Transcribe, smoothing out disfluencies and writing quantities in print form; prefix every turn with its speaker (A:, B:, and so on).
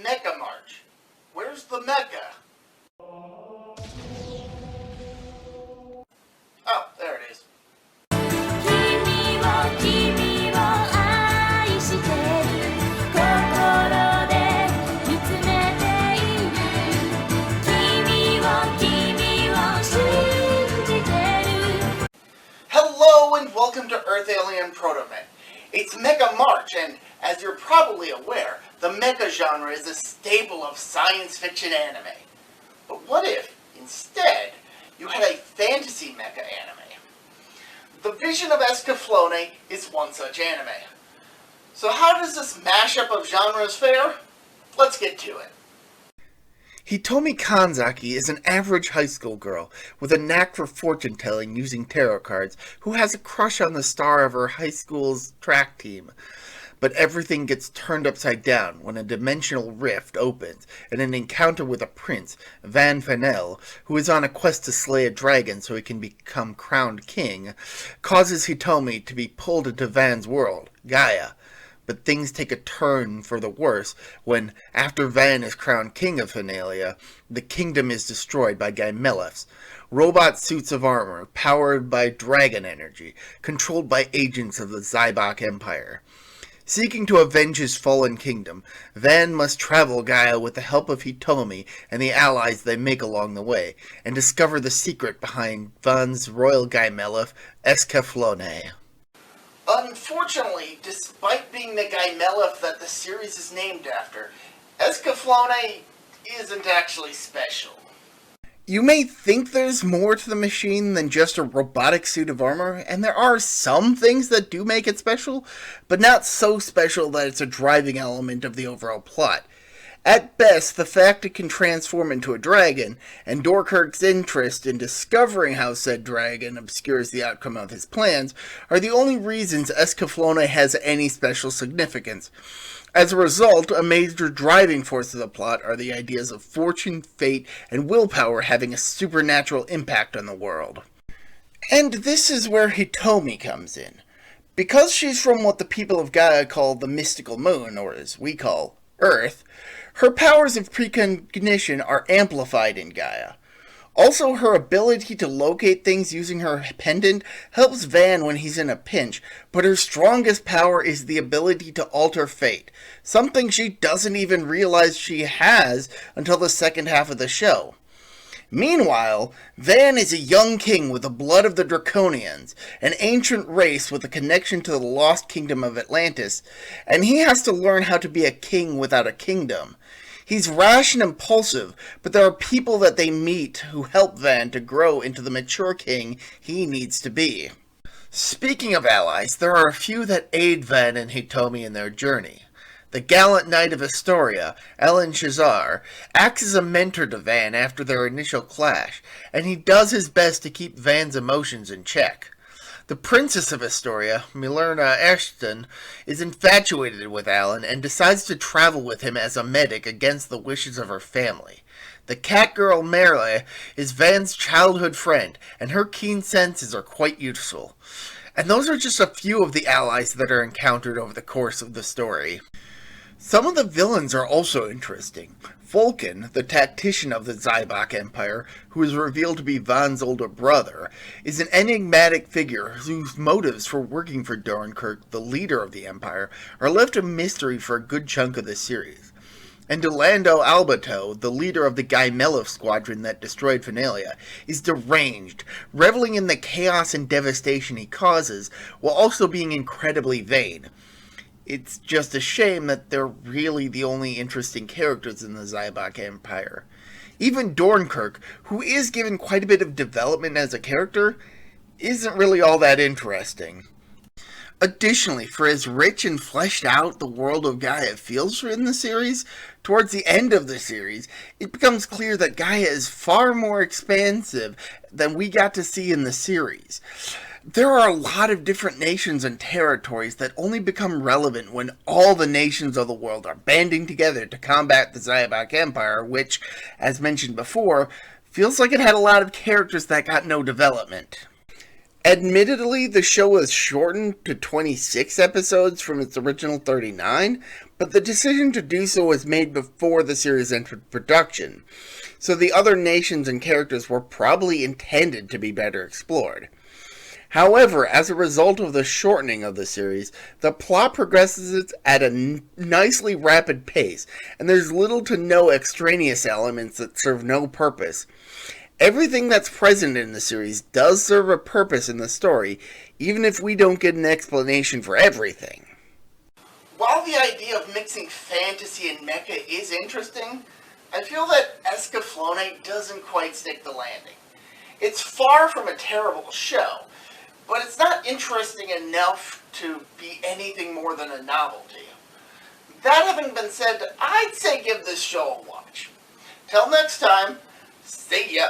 A: Mecha March. Where's the mecha? Oh, there it is. Hello and welcome to Earth Alien ProtoMet. It's Mecha March, and as you're probably aware, the mecha genre is a staple of science fiction anime. But what if, instead, you had a fantasy mecha anime? The Vision of Escaflowne is one such anime. So how does this mashup of genres fare? Let's get to it.
B: Hitomi Kanzaki is an average high school girl with a knack for fortune-telling using tarot cards who has a crush on the star of her high school's track team. But everything gets turned upside down when a dimensional rift opens and an encounter with a prince, Van Fanel, who is on a quest to slay a dragon so he can become crowned king, causes Hitomi to be pulled into Van's world, Gaia. But things take a turn for the worse when, after Van is crowned king of Finalia, the kingdom is destroyed by Gamezillong, robot suits of armor powered by dragon energy, controlled by agents of the Zybok Empire. Seeking to avenge his fallen kingdom, Van must travel Gaia with the help of Hitomi and the allies they make along the way, and discover the secret behind Van's royal Gamezillong, Escaflowne.
A: Unfortunately, despite being the Gamezillong that the series is named after, Escaflowne isn't actually special.
B: You may think there's more to the machine than just a robotic suit of armor, and there are some things that do make it special, but not so special that it's a driving element of the overall plot. At best, the fact it can transform into a dragon, and Dorkirk's interest in discovering how said dragon obscures the outcome of his plans, are the only reasons Escaflowne has any special significance. As a result, a major driving force of the plot are the ideas of fortune, fate, and willpower having a supernatural impact on the world. And this is where Hitomi comes in. Because she's from what the people of Gaia call the mystical moon, or as we call Earth, her powers of precognition are amplified in Gaia. Also, her ability to locate things using her pendant helps Van when he's in a pinch, but her strongest power is the ability to alter fate, something she doesn't even realize she has until the second half of the show. Meanwhile, Van is a young king with the blood of the Draconians, an ancient race with a connection to the lost kingdom of Atlantis, and he has to learn how to be a king without a kingdom. He's rash and impulsive, but there are people that they meet who help Van to grow into the mature king he needs to be. Speaking of allies, there are a few that aid Van and Hitomi in their journey. The gallant knight of Astoria, Ellen Shazar, acts as a mentor to Van after their initial clash, and he does his best to keep Van's emotions in check. The Princess of Astoria, Milerna Ashton, is infatuated with Alan and decides to travel with him as a medic against the wishes of her family. The cat girl Merle is Van's childhood friend, and her keen senses are quite useful. And those are just a few of the allies that are encountered over the course of the story. Some of the villains are also interesting. Vulcan, the tactician of the Zybok Empire, who is revealed to be Van's older brother, is an enigmatic figure whose motives for working for Dornkirk, the leader of the Empire, are left a mystery for a good chunk of the series. And Delando Albato, the leader of the Gamezillong squadron that destroyed Finalia, is deranged, reveling in the chaos and devastation he causes, while also being incredibly vain. It's just a shame that they're really the only interesting characters in the Zybok Empire. Even Dornkirk, who is given quite a bit of development as a character, isn't really all that interesting. Additionally, for as rich and fleshed out the world of Gaia feels in the series, towards the end of the series, it becomes clear that Gaia is far more expansive than we got to see in the series. There are a lot of different nations and territories that only become relevant when all the nations of the world are banding together to combat the Zybok Empire, which, as mentioned before, feels like it had a lot of characters that got no development. Admittedly, the show was shortened to 26 episodes from its original 39, but the decision to do so was made before the series entered production, so the other nations and characters were probably intended to be better explored. However, as a result of the shortening of the series, the plot progresses at a nicely rapid pace, and there's little to no extraneous elements that serve no purpose. Everything that's present in the series does serve a purpose in the story, even if we don't get an explanation for everything.
A: While the idea of mixing fantasy and mecha is interesting, I feel that Escaflowne doesn't quite stick the landing. It's far from a terrible show, but it's not interesting enough to be anything more than a novelty. That having been said, I'd say give this show a watch. Till next time, see ya!